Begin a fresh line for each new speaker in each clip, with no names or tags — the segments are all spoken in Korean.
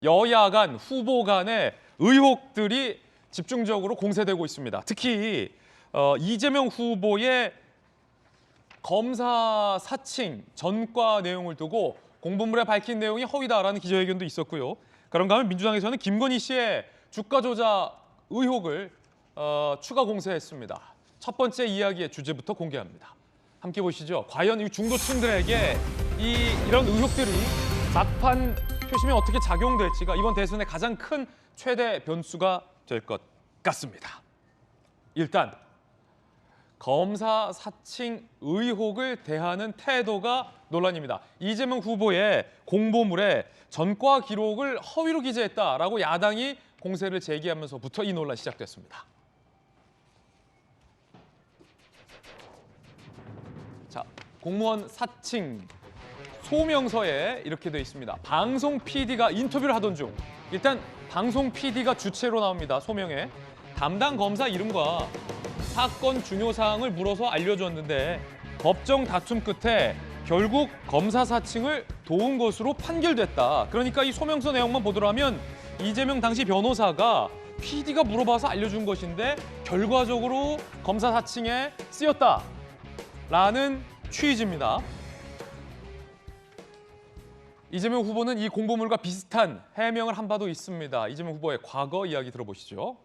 여야 간 후보 간의 의혹들이 집중적으로 공세되고 있습니다. 특히 이재명 후보의 검사 사칭 전과 내용을 두고 공보물에 밝힌 내용이 허위다라는 기자회견도 있었고요. 그런가 하면 민주당에서는 김건희 씨의 주가 조작 의혹을 추가 공세했습니다. 첫 번째 이야기의 주제부터 공개합니다. 함께 보시죠. 과연 이 중도층들에게 이런 의혹들이 막판 표심에 어떻게 작용될지가 이번 대선의 가장 큰 최대 변수가 될 것 같습니다. 일단 검사 사칭 의혹을 대하는 태도가 논란입니다. 이재명 후보의 공보물에 전과 기록을 허위로 기재했다라고 야당이 공세를 제기하면서부터 이 논란이 시작됐습니다. 자, 공무원 사칭 소명서에 이렇게 돼 있습니다. 방송 PD가 인터뷰를 하던 중 일단 방송 PD가 주체로 나옵니다. 소명에 담당 검사 이름과 사건 중요 사항을 물어서 알려줬는데 법정 다툼 끝에 결국 검사 사칭을 도운 것으로 판결됐다. 그러니까 이 소명서 내용만 보더라면 이재명 당시 변호사가 PD가 물어봐서 알려준 것인데 결과적으로 검사 사칭에 쓰였다라는 취지입니다. 이재명 후보는 이 공보물과 비슷한 해명을 한 바도 있습니다. 이재명 후보의 과거 이야기 들어보시죠.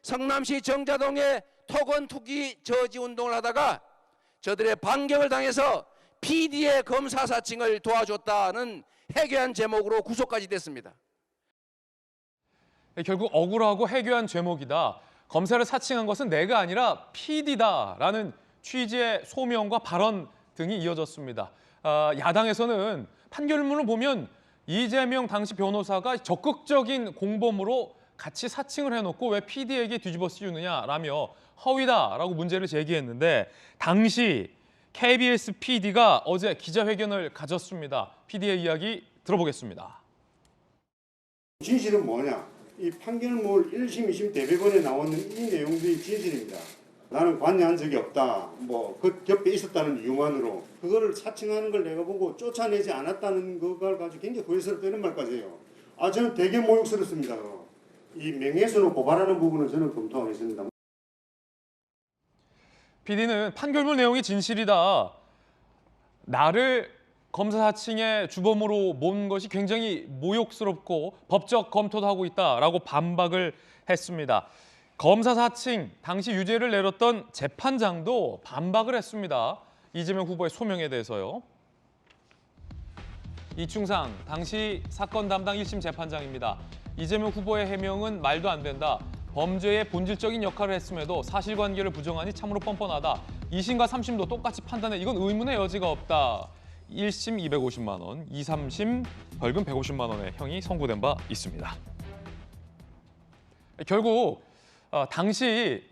성남시 정자동에 토건 투기 저지 운동을 하다가 저들의 반격을 당해서 PD의 검사 사칭을 도와줬다는 해괴한 제목으로 구속까지 됐습니다.
결국 억울하고 해괴한 죄목이다. 검사를 사칭한 것은 내가 아니라 PD다라는 취지의 소명과 발언 등이 이어졌습니다. 야당에서는 판결문을 보면 이재명 당시 변호사가 적극적인 공범으로 같이 사칭을 해놓고 왜 PD에게 뒤집어 씌우느냐라며 허위다라고 문제를 제기했는데 당시 KBS PD가 어제 기자회견을 가졌습니다. PD의 이야기 들어보겠습니다.
진실은 뭐냐? 이 판결문 1심, 2심 대법원에 나오는 이 내용들이 진실입니다. 나는 관여한 적이 없다. 그 옆에 있었다는 이유만으로 그거를 사칭하는 걸 내가 보고 쫓아내지 않았다는 그걸 가지고 굉장히 후회스럽다 이런 말까지 해요. 저는 되게 모욕스럽습니다. 이 명예훼손을 고발하는 부분은 저는 검토하겠습니다.
PD는 판결문 내용이 진실이다. 나를 검사 사칭의 주범으로 모은 것이 굉장히 모욕스럽고 법적 검토도 하고 있다라고 반박을 했습니다. 검사 사칭 당시 유죄를 내렸던 재판장도 반박을 했습니다. 이재명 후보의 소명에 대해서요. 이충상 당시 사건 담당 1심 재판장입니다. 이재명 후보의 해명은 말도 안 된다. 범죄의 본질적인 역할을 했음에도 사실관계를 부정하니 참으로 뻔뻔하다. 2심과 3심도 똑같이 판단해 이건 의문의 여지가 없다. 1심 250만 원, 2, 3심 벌금 150만 원의 형이 선고된 바 있습니다. 결국 당시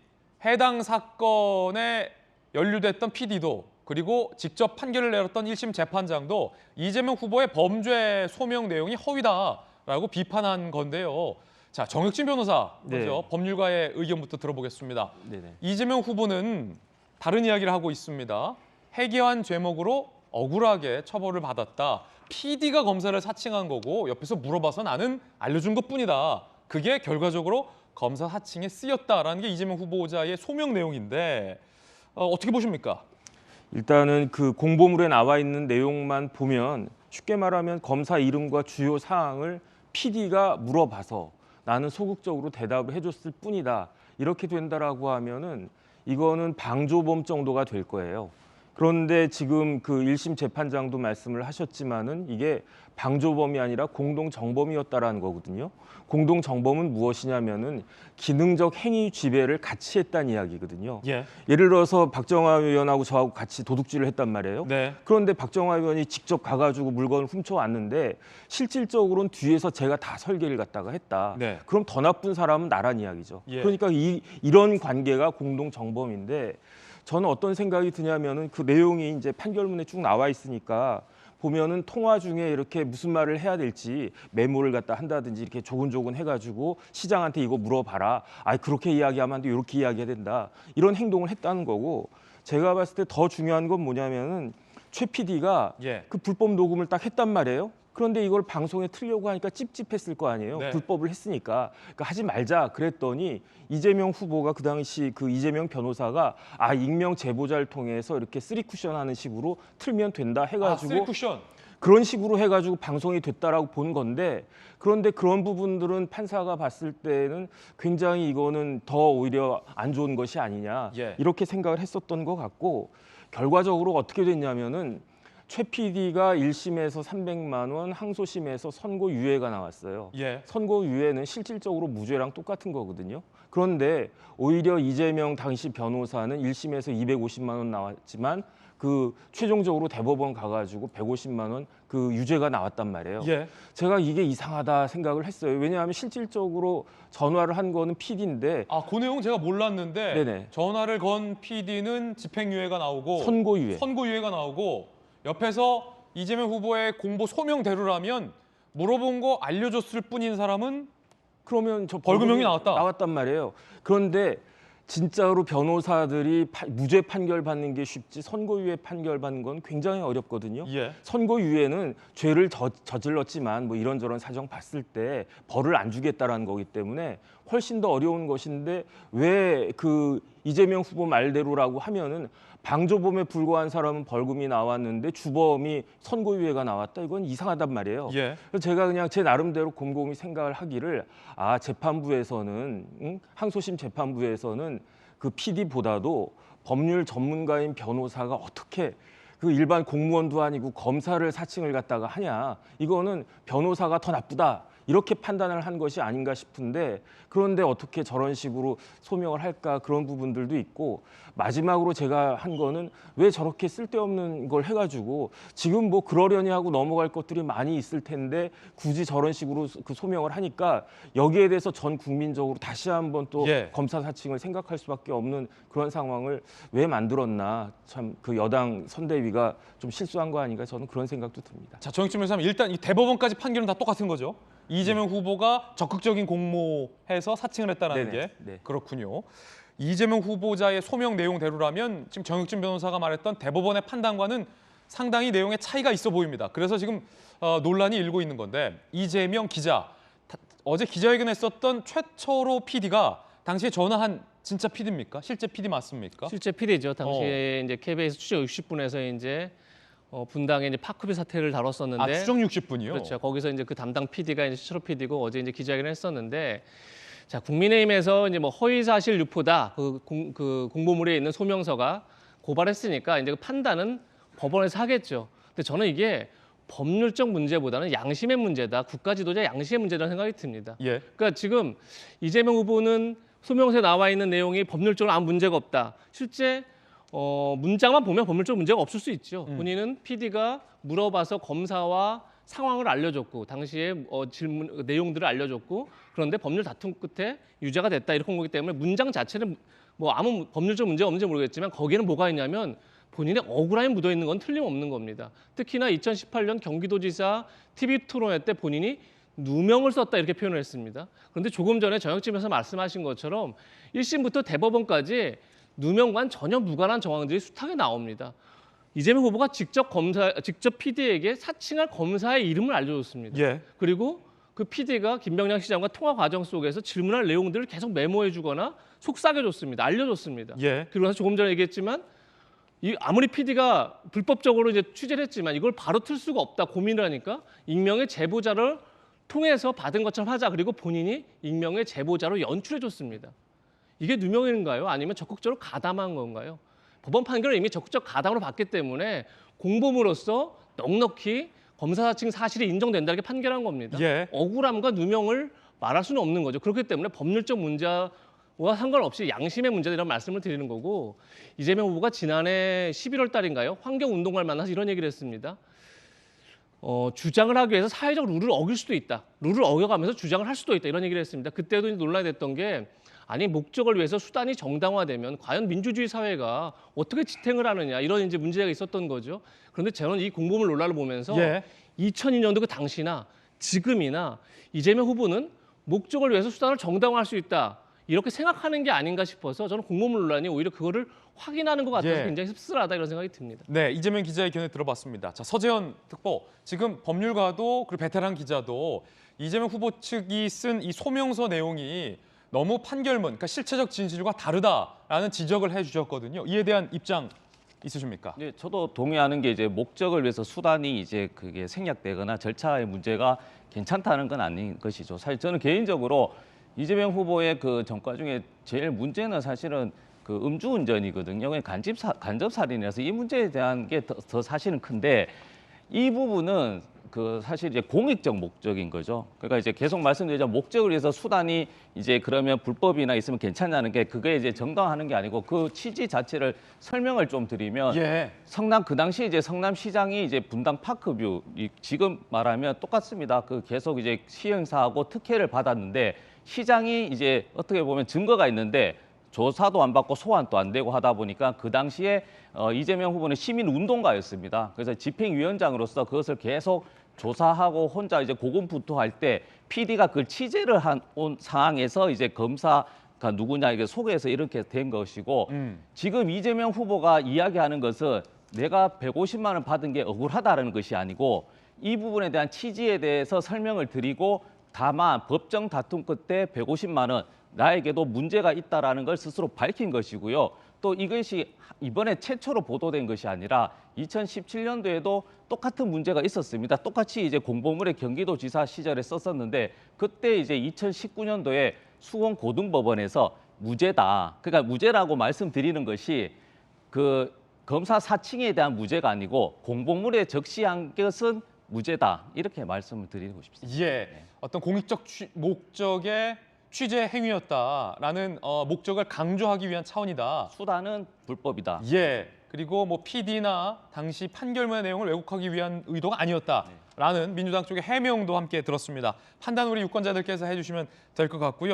해당 사건에 연루됐던 PD도 그리고 직접 판결을 내렸던 1심 재판장도 이재명 후보의 범죄 소명 내용이 허위다라고 비판한 건데요. 자, 정혁진 변호사 먼저 법률가의 의견부터 들어보겠습니다. 네네. 이재명 후보는 다른 이야기를 하고 있습니다. 해괴한 죄목으로 억울하게 처벌을 받았다. PD가 검사를 사칭한 거고 옆에서 물어봐서 나는 알려준 것뿐이다. 그게 결과적으로 검사 사칭에 쓰였다라는 게 이재명 후보자의 소명 내용인데 어떻게 보십니까?
일단은 그 공보물에 나와 있는 내용만 보면 쉽게 말하면 검사 이름과 주요 사항을 PD가 물어봐서 나는 소극적으로 대답을 해줬을 뿐이다. 이렇게 된다라고 하면은 이거는 방조범 정도가 될 거예요. 그런데 지금 그 1심 재판장도 말씀을 하셨지만은 이게 방조범이 아니라 공동정범이었다라는 거거든요. 공동정범은 무엇이냐면은 기능적 행위 지배를 같이 했다는 이야기거든요. 예를 들어서 박정화 의원하고 저하고 같이 도둑질을 했단 말이에요.
네.
그런데 박정화 의원이 직접 가가지고 물건을 훔쳐왔는데 실질적으로는 뒤에서 제가 다 설계를 갖다가 했다.
네.
그럼 더 나쁜 사람은 나란 이야기죠. 그러니까 이런 관계가 공동정범인데 저는 어떤 생각이 드냐면은 그 내용이 이제 판결문에 쭉 나와 있으니까 보면은 통화 중에 이렇게 무슨 말을 해야 될지 메모를 갖다 한다든지 이렇게 조근조근 해가지고 시장한테 이거 물어봐라. 그렇게 이야기하면 안 돼. 이렇게 이야기해야 된다. 이런 행동을 했다는 거고 제가 봤을 때 더 중요한 건 뭐냐면은 최 PD가 그 불법 녹음을 딱 했단 말이에요. 그런데 이걸 방송에 틀려고 하니까 찝찝했을 거 아니에요.
네.
불법을 했으니까. 그러니까 하지 말자 그랬더니 이재명 후보가 그 당시 그 이재명 변호사가 익명 제보자를 통해서 이렇게 쓰리 쿠션하는 식으로 틀면 된다 해가지고
쓰리 쿠션.
그런 식으로 해가지고 방송이 됐다라고 본 건데, 그런데 그런 부분들은 판사가 봤을 때는 굉장히 이거는 더 오히려 안 좋은 것이 아니냐
예.
이렇게 생각을 했었던 것 같고, 결과적으로 어떻게 됐냐면은 최 PD가 1심에서 300만 원, 항소심에서 선고유예가 나왔어요.
예.
선고유예는 실질적으로 무죄랑 똑같은 거거든요. 그런데 오히려 이재명 당시 변호사는 1심에서 250만 원 나왔지만 그 최종적으로 대법원 가가지고 150만 원 그 유죄가 나왔단 말이에요.
예.
제가 이게 이상하다 생각을 했어요. 왜냐하면 실질적으로 전화를 한 거는 PD인데
그 내용 제가 몰랐는데
네네.
전화를 건 PD는 집행유예가 나오고
선고유예.
선고유예가 나오고 옆에서 이재명 후보의 공보 소명대로라면 물어본 거 알려줬을 뿐인 사람은
그러면 저
벌금형이 나왔다.
나왔단 말이에요. 그런데 진짜로 변호사들이 무죄 판결 받는 게 쉽지 선고유예 판결 받는 건 굉장히 어렵거든요.
예.
선고유예는 죄를 저질렀지만 뭐 이런저런 사정 봤을 때 벌을 안 주겠다라는 거기 때문에 훨씬 더 어려운 것인데, 왜 그 이재명 후보 말대로라고 하면은 방조범에 불과한 사람은 벌금이 나왔는데 주범이 선고유예가 나왔다, 이건 이상하단 말이에요.
예.
그래서 제가 그냥 제 나름대로 곰곰이 생각을 하기를, 재판부에서는 항소심 재판부에서는 그 PD보다도 법률 전문가인 변호사가 어떻게 그 일반 공무원도 아니고 검사를 사칭을 갖다가 하냐, 이거는 변호사가 더 나쁘다 이렇게 판단을 한 것이 아닌가 싶은데, 그런데 어떻게 저런 식으로 소명을 할까, 그런 부분들도 있고, 마지막으로 제가 한 거는 왜 저렇게 쓸데없는 걸 해가지고 지금 뭐 그러려니 하고 넘어갈 것들이 많이 있을 텐데 굳이 저런 식으로 그 소명을 하니까 여기에 대해서 전 국민적으로 다시 한번 또
예.
검사 사칭을 생각할 수밖에 없는 그런 상황을 왜 만들었나, 참 그 여당 선대위가 좀 실수한 거 아닌가, 저는 그런 생각도 듭니다.
자, 정익점에서 하면 일단 이 대법원까지 판결은 다 똑같은 거죠. 이재명 후보가 적극적인 공모해서 사칭을 했다는
네네.
게
네.
그렇군요. 이재명 후보자의 소명 내용대로라면 지금 정익진 변호사가 말했던 대법원의 판단과는 상당히 내용의 차이가 있어 보입니다. 그래서 지금 논란이 일고 있는 건데, 이재명 기자, 어제 기자회견했었던 최철호 PD가 당시에 전화한 진짜 PD입니까? 실제 PD 맞습니까?
실제 PD죠. 당시에 이제 KBS 추적 60분에서 이제 분당의 이제 파크비 사태를 다뤘었는데,
추정 60분이요?
그렇죠. 거기서 이제 그 담당 PD가 이제 최철호 PD고 어제 이제 기자회견을 했었는데, 자, 국민의힘에서 이제 뭐 허위 사실 유포다 그 공보물에 있는 소명서가 고발했으니까 이제 그 판단은 법원에서 하겠죠. 근데 저는 이게 법률적 문제보다는 양심의 문제다, 국가 지도자 양심의 문제라는 생각이 듭니다.
예.
그러니까 지금 이재명 후보는 소명서에 나와 있는 내용이 법률적으로 아무 문제가 없다. 실제 문장만 보면 법률적 문제가 없을 수 있죠. 본인은 PD가 물어봐서 검사와 상황을 알려줬고 당시에 질문 내용들을 알려줬고, 그런데 법률 다툼 끝에 유죄가 됐다 이렇게 한 거기 때문에 문장 자체는 뭐 아무 법률적 문제가 없는지 모르겠지만 거기에는 뭐가 있냐면 본인의 억울함이 묻어 있는 건 틀림없는 겁니다. 특히나 2018년 경기도지사 TV 토론회 때 본인이 누명을 썼다 이렇게 표현을 했습니다. 그런데 조금 전에 정혁진에서 말씀하신 것처럼 1심부터 대법원까지 누명과는 전혀 무관한 정황들이 숱하게 나옵니다. 이재명 후보가 직접 PD에게 사칭할 검사의 이름을 알려줬습니다.
예.
그리고 그 PD가 김병량 시장과 통화 과정 속에서 질문할 내용들을 계속 메모해주거나 속삭여줬습니다. 알려줬습니다.
예.
그리고 나서 조금 전에 얘기했지만 아무리 PD가 불법적으로 이제 취재를 했지만 이걸 바로 틀 수가 없다 고민을 하니까 익명의 제보자를 통해서 받은 것처럼 하자. 그리고 본인이 익명의 제보자로 연출해줬습니다. 이게 누명인가요? 아니면 적극적으로 가담한 건가요? 법원 판결을 이미 적극적 가담으로 봤기 때문에 공범으로서 넉넉히 검사 사칭 사실이 인정된다 이렇게 판결한 겁니다.
예.
억울함과 누명을 말할 수는 없는 거죠. 그렇기 때문에 법률적 문제와 상관없이 양심의 문제다 이런 말씀을 드리는 거고, 이재명 후보가 지난해 11월 달인가요? 환경운동가를 만나서 이런 얘기를 했습니다. 주장을 하기 위해서 사회적 룰을 어길 수도 있다. 룰을 어겨가면서 주장을 할 수도 있다. 이런 얘기를 했습니다. 그때도 논란이 됐던 게, 아니 목적을 위해서 수단이 정당화되면 과연 민주주의 사회가 어떻게 지탱을 하느냐 이런 이제 문제가 있었던 거죠. 그런데 저는 이 공보물 논란을 보면서 2002년도 그 당시나 지금이나 이재명 후보는 목적을 위해서 수단을 정당화할 수 있다. 이렇게 생각하는 게 아닌가 싶어서 저는 공보물 논란이 오히려 그거를 확인하는 것 같아서
예.
굉장히 씁쓸하다 이런 생각이 듭니다.
네, 이재명 기자의 견해 들어봤습니다. 자, 서재현 특보, 지금 법률가도 그리고 베테랑 기자도 이재명 후보 측이 쓴 이 소명서 내용이 너무 판결문, 그러니까 실체적 진실과 다르다라는 지적을 해주셨거든요. 이에 대한 입장 있으십니까?
네, 저도 동의하는 게 이제 목적을 위해서 수단이 이제 그게 생략되거나 절차의 문제가 괜찮다는 건 아닌 것이죠. 사실 저는 개인적으로 이재명 후보의 그 전과 중에 제일 문제는 사실은 그 음주운전이거든요. 간접살인이라서 이 문제에 대한 게 더 사실은 큰데 이 부분은 그 사실 이제 공익적 목적인 거죠. 그러니까 이제 계속 말씀드리자면 목적을 위해서 수단이 이제 그러면 불법이나 있으면 괜찮냐는 게 그게 이제 정당화하는 게 아니고 그 취지 자체를 설명을 좀 드리면
예.
성남 그 당시 이제 성남시장이 이제 분당 파크뷰 지금 말하면 똑같습니다. 그 계속 이제 시행사하고 특혜를 받았는데 시장이 이제 어떻게 보면 증거가 있는데 조사도 안 받고 소환도 안 되고 하다 보니까 그 당시에 이재명 후보는 시민운동가였습니다. 그래서 집행위원장으로서 그것을 계속 조사하고 혼자 이제 고군분투할 때 PD가 그걸 취재를 온 상황에서 이제 검사가 누구냐 이게 소개해서 이렇게 된 것이고 지금 이재명 후보가 이야기하는 것은 내가 150만 원 받은 게 억울하다는 것이 아니고 이 부분에 대한 취지에 대해서 설명을 드리고 다만 법정 다툼 끝에 150만 원 나에게도 문제가 있다라는 걸 스스로 밝힌 것이고요. 또 이것이 이번에 최초로 보도된 것이 아니라 2017년도에도 똑같은 문제가 있었습니다. 똑같이 이제 공보물에 경기도지사 시절에 썼었는데 그때 이제 2019년도에 수원고등법원에서 무죄다. 그러니까 무죄라고 말씀드리는 것이 그 검사 사칭에 대한 무죄가 아니고 공보물에 적시한 것은 무죄다. 이렇게 말씀을 드리고 싶습니다.
예. 어떤 공익적 목적의 취재 행위였다라는 목적을 강조하기 위한 차원이다.
수단은 불법이다.
예. 그리고 뭐 PD나 당시 판결문의 내용을 왜곡하기 위한 의도가 아니었다라는 민주당 쪽의 해명도 함께 들었습니다. 판단 우리 유권자들께서 해주시면 될 것 같고요.